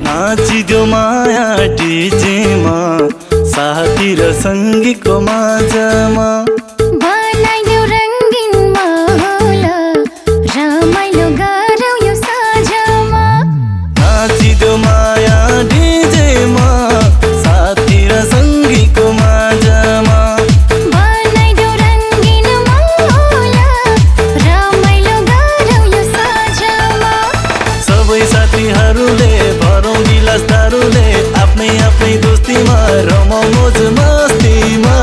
नाचिदेऊ माया डिजेमा साथी र सङ्गीको माझमा बनाइदेऊ रङ्गीन माहौल रमाइलो गरौँ यो साँझमा। नाचिदेऊ माया डिजेमा साथी र सङ्गीको माझमा बनाइदेऊ रङ्गीन माहौल रमाइलो गरौँ यो साँझमा। सबै साथीहरूले भरौँ गिलास दारुले आफ्नै आफ्नै दोस्तीमा रमाउँ मोज मस्तीमा।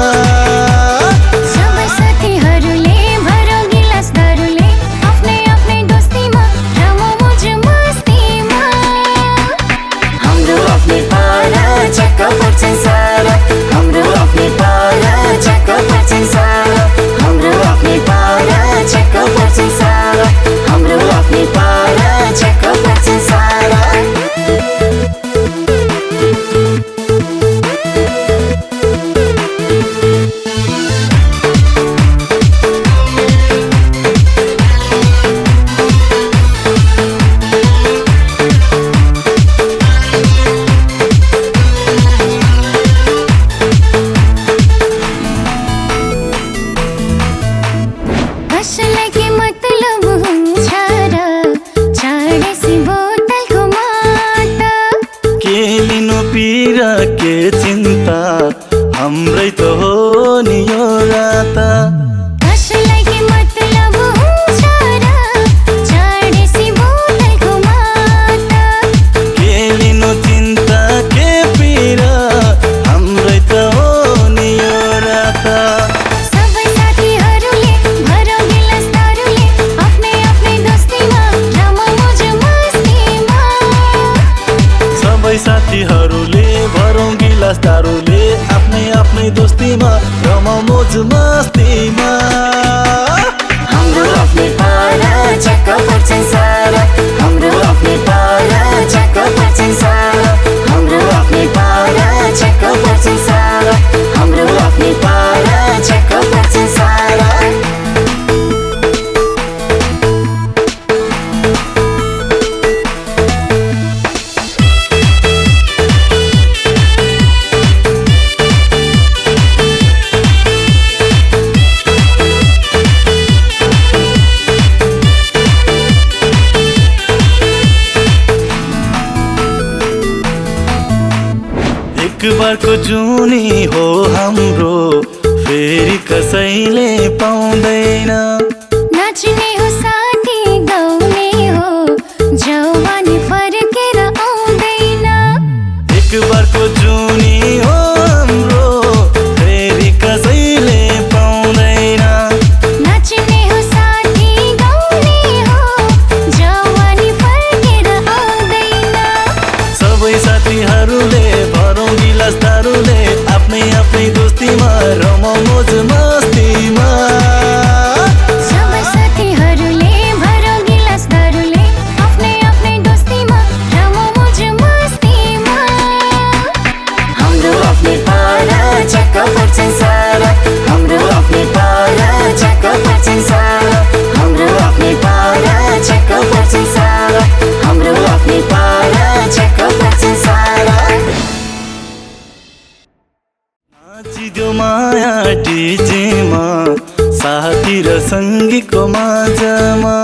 सबै साथीहरूले भरौँ गिलास दारुले आफ्नै आफ्नै दोस्तीमा रमाउँ मोज मस्तीमा। हाम्रो आफ्नै पारा चक्क पर्छन् सारा, हाम्रो आफ्नै पारा चक्क पर्छन् सारा, हाम्रो आफ्नै पारा चक्क पर्छन् सारा, हाम्रो आफ्नै पारा चक्क पर्छन् सारा। कसलाई के मतलब हुन्छ र छाडेसी बोतलको माता। के लिनु पिर के चिन्ता हाम्रै त हो नि यो राता। कसलाई के मतलब हुन्छ र छाडेसी बोतलको माता। के लिनु चिन्ता के पिर हाम्रै त हो नि यो राता। सबै साथीहरूले भरौँ गिलास दारुले आफ्नै आफ्नै दोस्तीमा रमाउँ मोज मस्तीमा। सबै साथीहरूले भरौँ गिलास दारुले आफ्नै आफ्नै दोस्तीमा रमाउँ मोज मस्तीमा। हाम्रो आफ्नै पारा चक्क पर्छन् सारा, हाम्रो आफ्नै पारा चक्क पर्छन् सारा, हाम्रो आफ्नै पारा चक्क पर्छन् सारा, हाम्रो आफ्नै पारा चक्क पर्छन् सारा। एक बारको जुनी हो हाम्रो फेरि कसैले पाउँदैन। नाच्ने हो साथी गाउने हो जवानी फर्केर आउँदैन। एक बारको जुनी हो हाम्रो फेरि कसैले पाउँदैन। नाच्ने हो साथी गाउने हो जवानी फर्केर आउँदैन। सबै साथीहरूले भरौँ गिलास दारुले आफ्नै आफ्नै दोस्तीमा रमाउँ मोज मस्तीमा। सबै साथीहरूले भरौँ गिलास दारुले आफ्नै आफ्नै दोस्तीमा रमाउँ मोज मस्तीमा। हाम्रो आफ्नै पारा चक्क पर्छन् सारा, हाम्रो आफ्नै पारा चक्क पर्छन् सारा, हाम्रो आफ्नै पारा चक्क पर्छन् सारा, हाम्रो आफ्नै पारा चक्क पर्छन् सारा। नाचिदेऊ माया डिजेमा साथी र सङ्गीको माझमा